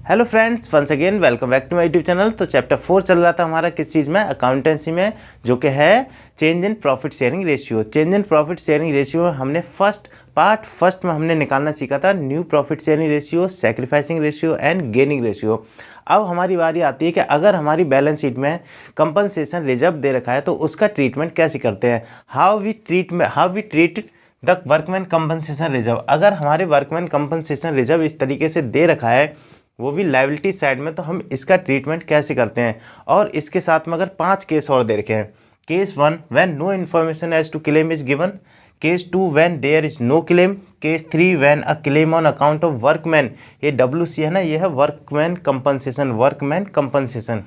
Hello friends, once again welcome back to my YouTube channel. तो chapter 4 चल रहा था हमारा किस चीज़ में, अकाउंटेंसी में, जो कि है change in profit sharing ratio. Change in profit sharing ratio में हमने फर्स्ट में हमने निकालना सीखा था new profit sharing ratio, sacrificing ratio and gaining ratio. अब हमारी बारी आती है कि अगर हमारी बैलेंस शीट में कंपनसेशन रिजर्व दे रखा है तो उसका ट्रीटमेंट कैसे करते हैं। How we treat the workman compensation reserve. अगर हमारे वर्कमैन कंपनसेशन रिजर्व इस तरीके से दे रखा है, वो भी लायबिलिटी साइड में, तो हम इसका ट्रीटमेंट कैसे करते हैं। और इसके साथ में अगर 5 केस और दे रखे हैं। Case 1 when no information as to claim is given. Case 2 when there is no claim. Case 3 when a claim on account of workman, ये WC है ना, ये है workman compensation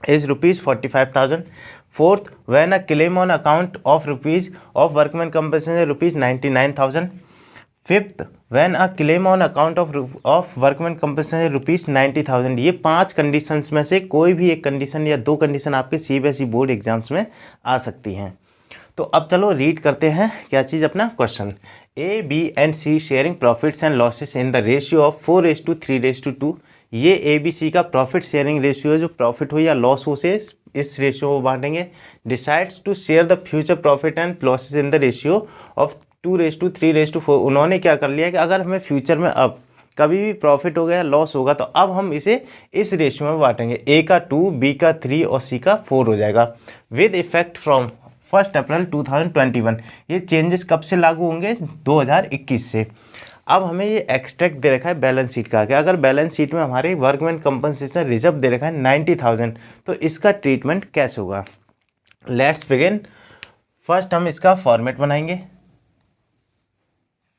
is rupees 45,000. Fourth, when a claim on account of workman compensation rupees 99,000. Fifth, when a claim on account of workman compensation rupees 90,000. ये 5 conditions में से कोई भी एक कंडीशन या 2 कंडीशन आपके CBSE बोर्ड एग्जाम्स में आ सकती हैं। तो अब चलो रीड करते हैं क्या चीज़, अपना question. A, B and C sharing profits and losses in the ratio of 4:3:2। ये ABC का प्रॉफिट शेयरिंग रेशियो है, जो प्रॉफिट हो या लॉस हो से इस रेशियो को बांटेंगे। Decides to share the future profit and losses in the ratio of 2:3:4। उन्होंने क्या कर लिया कि अगर हमें फ्यूचर में अब कभी भी प्रॉफिट हो गया, लॉस होगा, तो अब हम इसे इस रेशियो में बांटेंगे। A का 2, B का 3 और C का 4 हो जाएगा। विद इफेक्ट फ्रॉम 1 अप्रैल 2021। ये चेंजेस कब से लागू होंगे? 2021 से। अब हमें ये एक्सट्रैक्ट दे रखा है बैलेंस शीट का, कि अगर बैलेंस शीट में हमारे वर्कमैन कंपनसेशन रिजर्व दे रखा है 90,000, तो इसका ट्रीटमेंट कैसे होगा। Let's begin. फर्स्ट हम इसका फॉर्मेट बनाएंगे।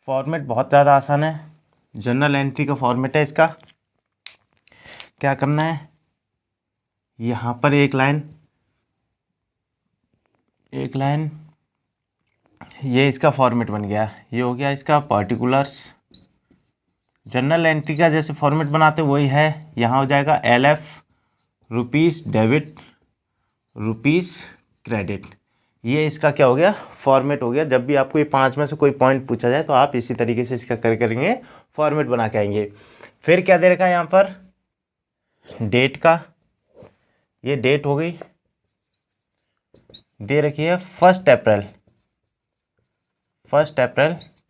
फॉर्मेट बहुत ज़्यादा आसान है, जर्नल एंट्री का फॉर्मेट है इसका। क्या करना है, यहाँ पर एक लाइन, ये इसका फॉर्मेट बन गया। ये हो गया इसका पर्टिकुलर्स। जर्नल एंट्री का जैसे फॉर्मेट बनाते वही है। यहाँ हो जाएगा LF rupees debit, rupees credit. ये इसका क्या हो गया, फॉर्मेट हो गया। जब भी आपको ये 5 में से कोई पॉइंट पूछा जाए तो आप इसी तरीके से इसका करेंगे, फॉर्मेट बना के आएंगे। फिर क्या दे रखा है यहाँ पर, डेट का, ये डेट हो गई, दे रखी है 1 अप्रैल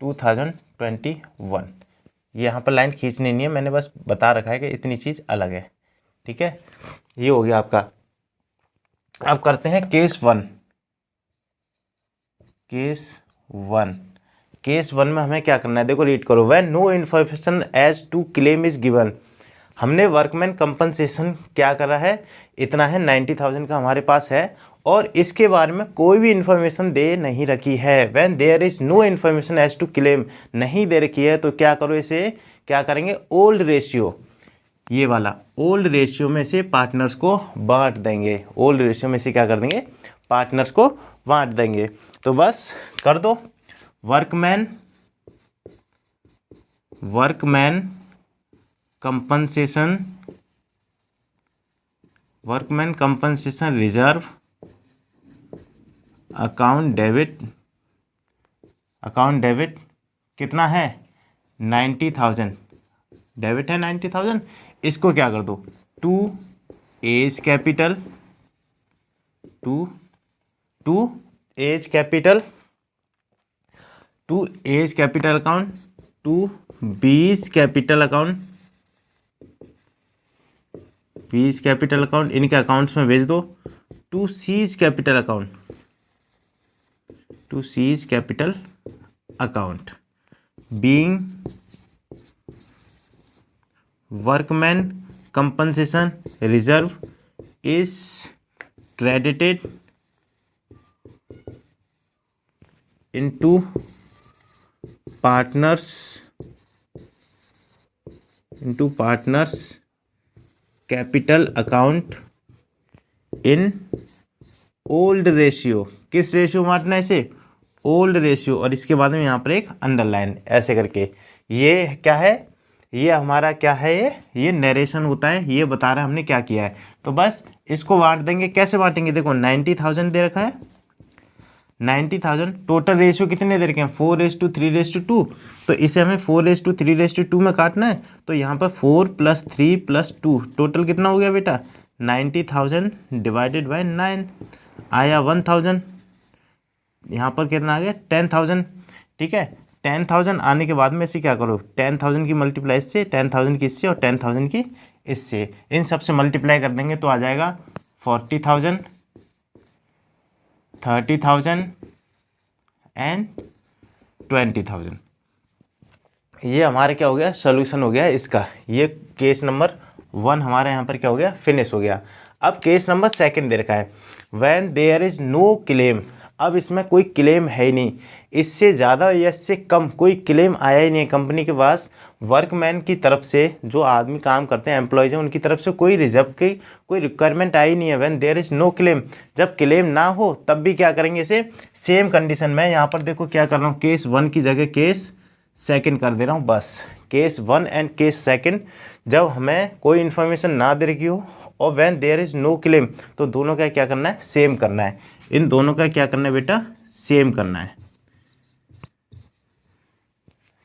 2021। ये यहाँ पर लाइन खींचनी नहीं है, मैंने बस बता रखा है कि इतनी चीज़ अलग है, ठीक है। ये हो गया आपका। अब करते हैं केस 1। केस 1 में हमें क्या करना है, देखो रीड करो। When no information as to claim is given. हमने वर्कमैन कंपनसेशन क्या करा है, इतना है 90,000 का हमारे पास है, और इसके बारे में कोई भी इन्फॉर्मेशन दे नहीं रखी है। When there is no information as to claim, नहीं दे रखी है, तो क्या करो, इसे क्या करेंगे, ओल्ड रेशियो, ये वाला ओल्ड रेशियो में से पार्टनर्स को बांट देंगे। ओल्ड रेशियो में से क्या कर देंगे, पार्टनर्स को बांट देंगे। तो बस कर दो, workman compensation reserve account debit कितना है, 90,000 डेबिट है 90,000। इसको क्या कर दो, to A's capital account, to B's capital account, इनके अकाउंट्स में भेज दो। To C's capital account, being workman compensation reserve is credited into partners capital account in old ratio. किस रेशियो बांटना है इसे, ओल्ड रेशियो। और इसके बाद में यहाँ पर एक अंडरलाइन ऐसे करके, ये क्या है, ये हमारा क्या है, ये नरेशन होता है, ये बता रहा है हमने क्या किया है। तो बस इसको बांट देंगे। कैसे बांटेंगे, देखो 90,000 दे रखा है, 90,000, टोटल रेशियो कितने दे रखे हैं 4:3:2, तो इसे हमें 4:3:2 में काटना है। तो यहाँ पर 4 + 3 + 2 टोटल कितना हो गया बेटा 90,000 डिवाइडेड बाय 9 आया 1000। यहाँ पर कितना आ गया 10,000। ठीक है, 10,000 आने के बाद में इसे क्या करो 10,000 की मल्टीप्लाई इससे, 10,000 की इससे और 10,000 की इससे, इन सब से मल्टीप्लाई कर देंगे तो आ जाएगा 40,000, 30,000 एंड 20,000। ये हमारे क्या हो गया सोल्यूशन हो गया इसका। ये केस नंबर 1 हमारे यहाँ पर क्या हो गया फिनिश हो गया। अब केस नंबर 2 दे रखा है when there is no claim. अब इसमें कोई क्लेम है ही नहीं, इससे ज़्यादा या इससे कम कोई क्लेम आया ही नहीं कंपनी के पास। वर्कमैन की तरफ से जो आदमी काम करते हैं एम्प्लॉयज़ हैं उनकी तरफ से कोई रिजर्व की कोई रिक्वायरमेंट आई नहीं है। When there is no claim, जब क्लेम ना हो तब भी क्या करेंगे इसे सेम कंडीशन में। यहाँ पर देखो क्या कर रहा हूँ केस 1 की जगह केस 2 कर दे रहा हूँ बस। केस 1 एंड केस 2 जब हमें कोई इन्फॉर्मेशन ना दे रखी हो और when there is no claim तो दोनों का क्या करना है सेम करना है। इन दोनों का क्या करना है बेटा सेम करना है।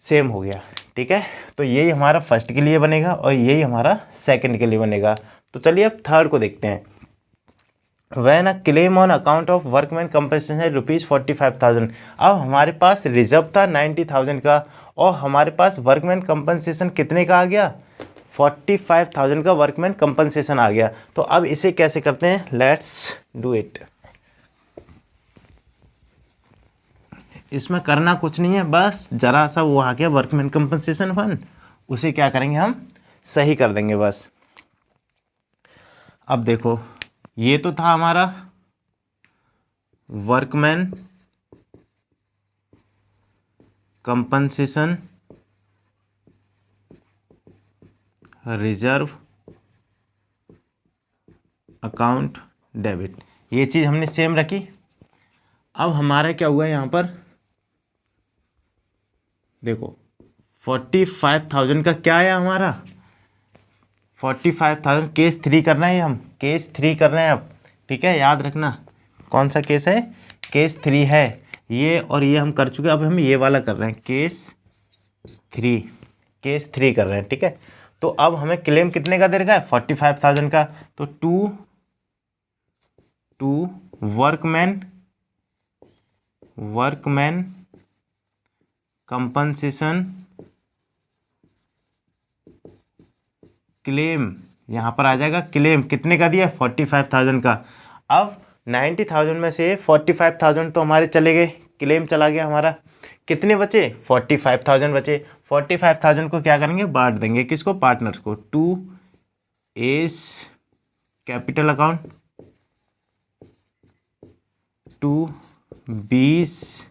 सेम हो गया। ठीक है, तो यही हमारा फर्स्ट के लिए बनेगा और यही हमारा सेकंड के लिए बनेगा। तो चलिए अब थर्ड को देखते हैं। When a claim on account of workman compensation है ₹45,000। अब हमारे पास रिजर्व था 90,000 का और हमारे पास वर्कमैन कंपनसेशन कितने का आ गया 45,000 का वर्कमैन कंपनसेशन आ गया। तो अब इसे कैसे करते हैं लेट्स डू इट। इसमें करना कुछ नहीं है, बस जरा सा वो आ गया वर्कमैन कंपनसेशन फंड, उसे क्या करेंगे हम सही कर देंगे बस। अब देखो ये तो था हमारा workman compensation reserve account debit, ये चीज़ हमने सेम रखी। अब हमारा क्या हुआ यहाँ पर देखो 45,000 का क्या आया हमारा 45,000 केस 3 करना है, हम केस 3 कर रहे हैं अब। ठीक है, याद रखना कौन सा केस है केस 3 है ये, और ये हम कर चुके हैं। अब हम ये वाला कर रहे हैं केस 3 कर रहे हैं। ठीक है, तो अब हमें क्लेम कितने का दे रखा है 45,000 का। तो टू वर्कमैन कंपनसेशन क्लेम, यहाँ पर आ जाएगा क्लेम कितने का दिया 45,000 का। अब 90,000 में से 45,000 तो हमारे चले गए, क्लेम चला गया हमारा, कितने बचे 45,000 बचे। 45,000 को क्या करेंगे बांट देंगे किसको पार्टनर्स को। 2 एस कैपिटल अकाउंट, 2 बीस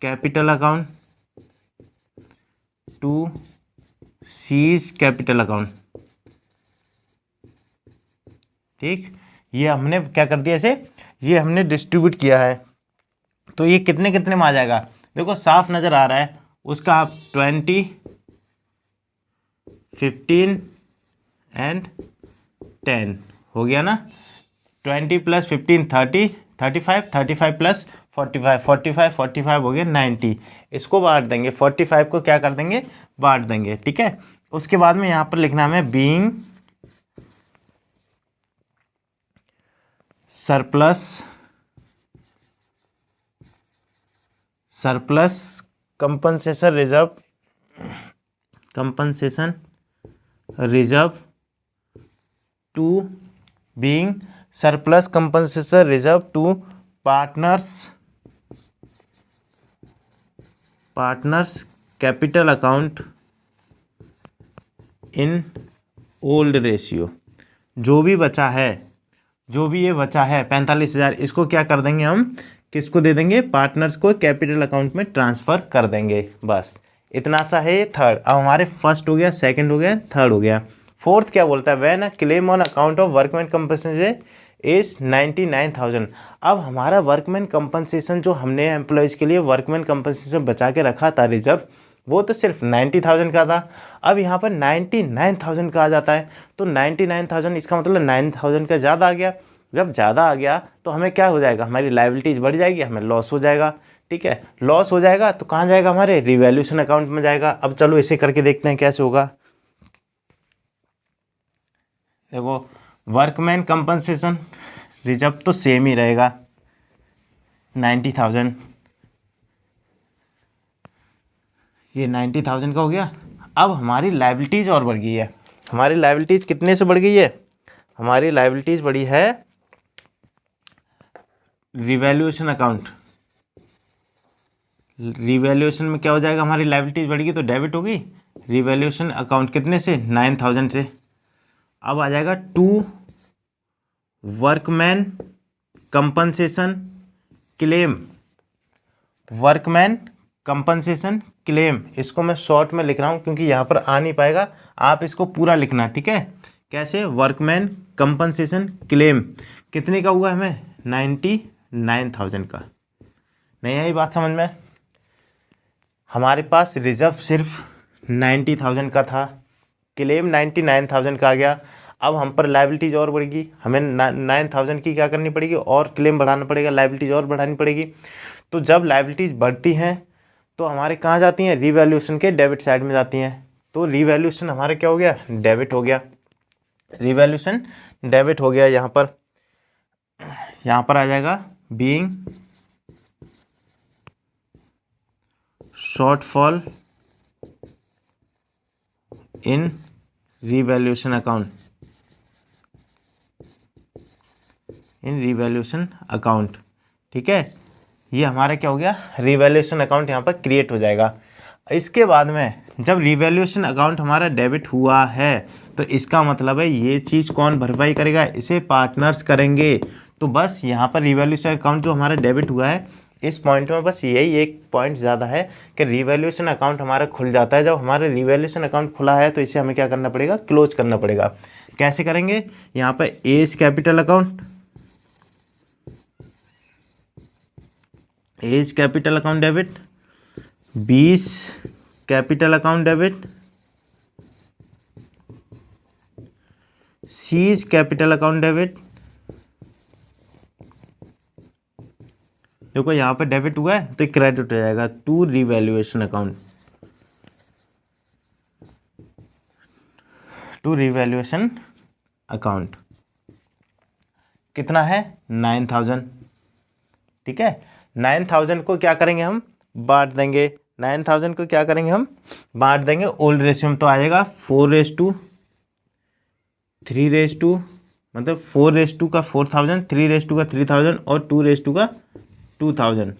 capital account, 2 seize capital account. ठीक, ये हमने क्या कर दिया इसे, ये हमने डिस्ट्रीब्यूट किया है। तो ये कितने कितने में आ जाएगा देखो साफ नज़र आ रहा है उसका। आप 20, 15 एंड 10 हो गया ना। 20 + 15 30, 35, 35 + 45, 45, 45 हो गया 90। इसको बांट देंगे 45 को क्या कर देंगे बांट देंगे। ठीक है, उसके बाद में यहाँ पर लिखना हमें being surplus compensation reserve to being surplus compensation reserve to partners capital account in old ratio. जो भी ये बचा है 45,000, इसको क्या कर देंगे हम किसको दे देंगे पार्टनर्स को कैपिटल अकाउंट में ट्रांसफ़र कर देंगे। बस इतना सा है ये थर्ड। अब हमारे फर्स्ट हो गया, सेकंड हो गया, थर्ड हो गया। फोर्थ क्या बोलता है when a claim on account of workman compensation is 99,000। अब हमारा वर्कमैन कंपनसेशन जो हमने एम्प्लॉयज़ के लिए वर्कमैन कंपनसेशन बचा के रखा था रिजर्व, वो तो सिर्फ 90,000 का था। अब यहाँ पर 99,000 का आ जाता है, तो 99,000 इसका मतलब 9,000 का ज़्यादा आ गया। जब ज़्यादा आ गया तो हमें क्या हो जाएगा, हमारी लायबिलिटीज़ बढ़ जाएगी, हमें लॉस हो जाएगा। ठीक है, लॉस हो जाएगा तो कहाँ जाएगा, हमारे रिवैल्यूएशन अकाउंट में जाएगा। अब चलो इसे करके देखते हैं कैसे होगा। देखो वर्कमैन कंपनसेशन रिजर्व तो सेम ही रहेगा 90,000, ये 90,000 का हो गया। अब हमारी लायबिलिटीज़ और बढ़ गई है। हमारी लायबिलिटीज़ कितने से बढ़ गई है, हमारी लायबिलिटीज़ बढ़ी है रिवैल्यूएशन अकाउंट। रिवैल्यूएशन में क्या हो जाएगा, हमारी लायबिलिटीज़ बढ़ेगी तो डेबिट होगी। रिवैल्यूएशन अकाउंट कितने से, 9,000 से। अब आ जाएगा to workman compensation claim, workman compensation claim. इसको मैं शॉर्ट में लिख रहा हूँ क्योंकि यहाँ पर आ नहीं पाएगा, आप इसको पूरा लिखना। ठीक है, कैसे, वर्कमैन कंपनसेशन क्लेम कितने का हुआ हमें, 99,000 का। नहीं आई बात समझ में। हमारे पास रिजर्व सिर्फ 90,000 का था, क्लेम 99,000 का आ गया। अब हम पर लायबिलिटीज़ और बढ़ेगी, हमें 9,000 की क्या करनी पड़ेगी, और क्लेम बढ़ाना पड़ेगा, लायबिलिटीज़ और बढ़ानी पड़ेगी। तो जब लायबिलिटीज़ बढ़ती हैं तो हमारे कहाँ जाती हैं, रिवैल्यूएशन के डेबिट साइड में जाती हैं। तो रिवैल्यूएशन हमारे क्या हो गया, डेबिट हो गया, रिवैल्यूएशन डेबिट हो गया। यहाँ पर आ जाएगा बीइंग शॉर्टफॉल इन रिवैल्यूएशन अकाउंट, इन रिवैल्यूएशन अकाउंट। ठीक है, ये हमारा क्या हो गया, रिवैल्यूएशन अकाउंट यहाँ पर क्रिएट हो जाएगा। इसके बाद में जब रिवैल्यूएशन अकाउंट हमारा डेबिट हुआ है तो इसका मतलब है ये चीज़ कौन भरपाई करेगा, इसे पार्टनर्स करेंगे। तो बस यहाँ पर रिवैल्यूएशन अकाउंट जो हमारा डेबिट हुआ है, इस पॉइंट में बस यही एक पॉइंट ज़्यादा है कि रिवैल्यूएशन अकाउंट हमारा खुल जाता है। जब हमारा रिवैल्यूएशन अकाउंट खुला है तो इसे हमें क्या करना पड़ेगा, क्लोज करना पड़ेगा। कैसे करेंगे, यहाँ पर A's capital account, A's capital account debit, 20 capital account debit, C's capital account debit. देखो यहाँ पे डेबिट हुआ है तो क्रेडिट हो जाएगा to revaluation account, to revaluation account. कितना है, 9,000। ठीक है, 9,000 को क्या करेंगे, हम बांट देंगे। 9,000 को क्या करेंगे, हम बांट देंगे। ओल्ड रेशियो में तो आएगा 4:3, मतलब 4:2 का 4,000, 3:2 का 3,000 और 2:2 का 2,000।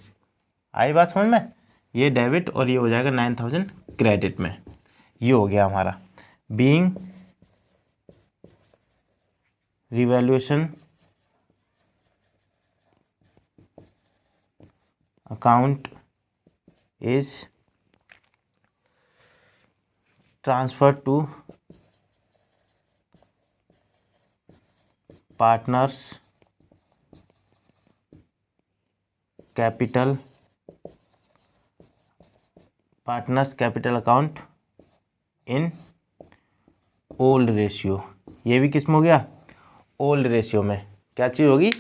आई बात समझ में। ये डेबिट और ये हो जाएगा 9,000 क्रेडिट में। ये हो गया हमारा being revaluation account is transferred to partners capital account in old ratio. ये भी किस में हो गया, ओल्ड रेशियो में। क्या चीज़ होगी,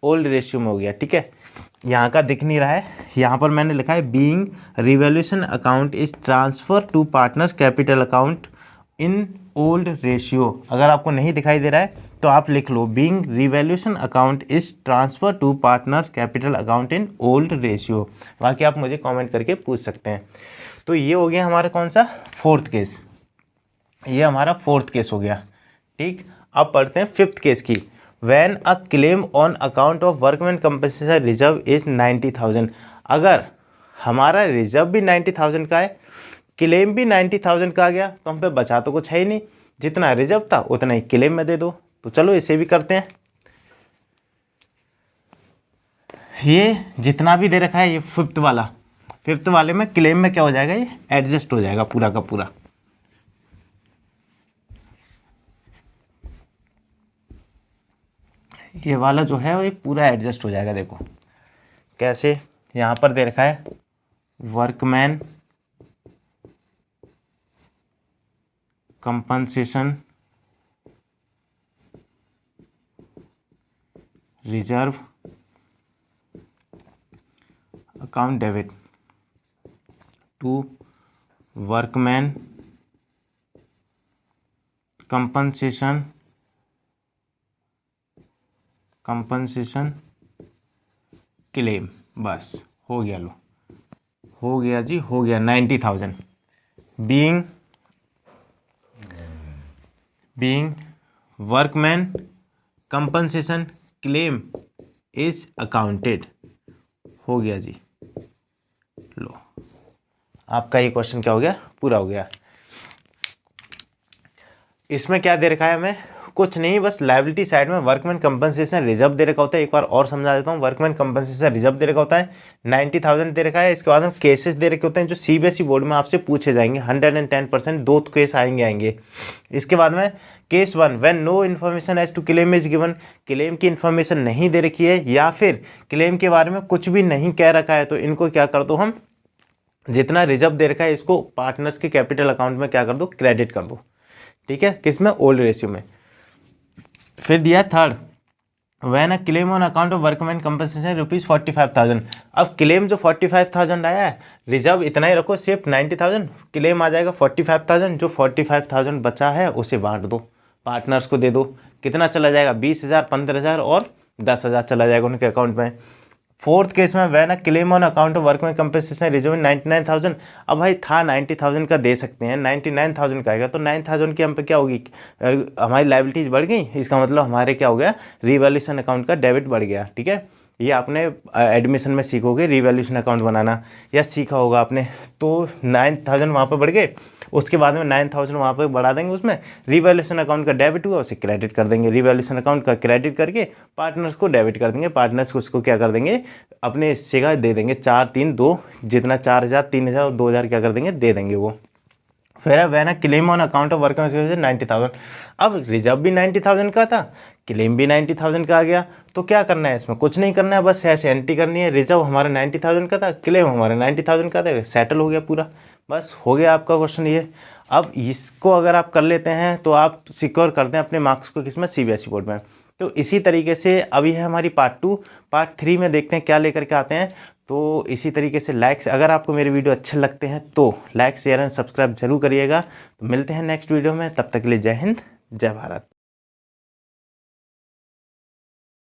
ओल्ड रेशियो में हो गया। ठीक है, यहाँ का दिख नहीं रहा है, यहाँ पर मैंने लिखा है being revaluation account is transfer to partners capital account in old ratio. अगर आपको नहीं दिखाई दे रहा है तो आप लिख लो being revaluation account is transfer to partners capital account in old ratio. बाकी आप मुझे कमेंट करके पूछ सकते हैं। तो ये हो गया हमारा कौन सा, फोर्थ केस। ये हमारा फोर्थ केस हो गया। ठीक, अब पढ़ते हैं फिफ्थ केस की। When a claim on account of workman compensation reserve is 90,000। अगर हमारा रिजर्व भी 90,000 का है, क्लेम भी 90,000 का आ गया, तो हम पे बचा तो कुछ है ही नहीं, जितना रिजर्व था उतना ही क्लेम में दे दो। तो चलो इसे भी करते हैं। ये जितना भी दे रखा है, ये फिफ्थ वाले में क्लेम में क्या हो जाएगा, ये एडजस्ट हो जाएगा पूरा का पूरा। ये वाला जो है वो ये पूरा एडजस्ट हो जाएगा। देखो कैसे, यहाँ पर दे रखा है workman compensation reserve account debit to workman compensation claim. बस हो गया, लो हो गया जी, हो गया 90,000 being workman compensation claim is accounted. हो गया जी, लो आपका ये क्वेश्चन क्या हो गया, पूरा हो गया। इसमें क्या दे रखा है हमें, कुछ नहीं, बस लायबिलिटी साइड में वर्कमैन कंपनसेशन रिजर्व दे रखा होता है। एक बार और समझा देता हूँ, वर्कमैन कंपनसेशन रिजर्व दे रखा होता है, 90,000 दे रखा है। इसके बाद हम केसेस दे रखे होते हैं जो सीबीएसई बोर्ड में आपसे पूछे जाएंगे, 110%, 2 केस आएंगे। इसके बाद में case 1, when no information as to claim is given, claim की इन्फॉर्मेशन नहीं दे रखी है या फिर क्लेम के बारे में कुछ भी नहीं कह रखा है, तो इनको क्या कर दो, हम जितना रिजर्व दे रखा है इसको पार्टनर्स के कैपिटल अकाउंट में क्या कर दो, क्रेडिट कर दो। ठीक है, किसमें, ओल्ड रेशियो में। फिर दिया third, when a claim on account of workman compensation ₹45,000। अब क्लेम जो 45,000 आया है, रिजर्व इतना ही रखो, सिर्फ 90,000, क्लेम आ जाएगा 45,000। जो 45,000 बचा है उसे बांट दो, पार्टनर्स को दे दो। कितना चला जाएगा, 20,000, 15,000 और 10,000 चला जाएगा उनके अकाउंट में। फोर्थ केस में when a claim on account of workman compensation reserve 99,000। अब भाई था 90,000 का, दे सकते हैं, 99,000 का आएगा तो 9,000 की हम पे क्या होगी, हमारी लायबिलिटीज बढ़ गई। इसका मतलब हमारे क्या हो गया, रिवैल्यूएशन अकाउंट का डेबिट बढ़ गया। ठीक है, ये आपने एडमिशन में सीखोगे रिवैल्यूएशन अकाउंट बनाना, या सीखा होगा आपने। तो 9,000 वहाँ पर बढ़ गए, उसके बाद में 9,000 वहाँ पे बढ़ा देंगे, उसमें रिवैल्यूएशन अकाउंट का डेबिट हुआ उसे क्रेडिट कर देंगे, रिवैल्यूएशन अकाउंट का क्रेडिट करके पार्टनर्स को डेबिट कर देंगे, पार्टनर्स को उसको क्या कर देंगे, अपने हिस्से का दे देंगे, 4, 3, 2, जितना 4,000, 3,000 और 2,000 क्या कर देंगे, दे देंगे वो। फिर when a claim on account of workman compensation 90,000। अब रिजर्व भी 90,000 का था, क्लेम भी 90,000 का आ गया, तो क्या करना है, इसमें कुछ नहीं करना है, बस ऐसे एंट्री करनी है। रिजर्व हमारा 90,000 का था, क्लेम हमारा 90,000 का था, सेटल हो गया पूरा। बस हो गया आपका क्वेश्चन ये। अब इसको अगर आप कर लेते हैं तो आप सिक्योर करते हैं अपने मार्क्स को, किसमें, सीबीएसई बोर्ड में। तो इसी तरीके से अभी है हमारी पार्ट 2, पार्ट 3 में देखते हैं क्या लेकर के आते हैं। तो इसी तरीके से लाइक्स, अगर आपको मेरे वीडियो अच्छे लगते हैं तो लाइक, शेयर एंड सब्सक्राइब जरूर करिएगा। तो मिलते हैं नेक्स्ट वीडियो में, तब तक के लिए जय हिंद, जय भारत।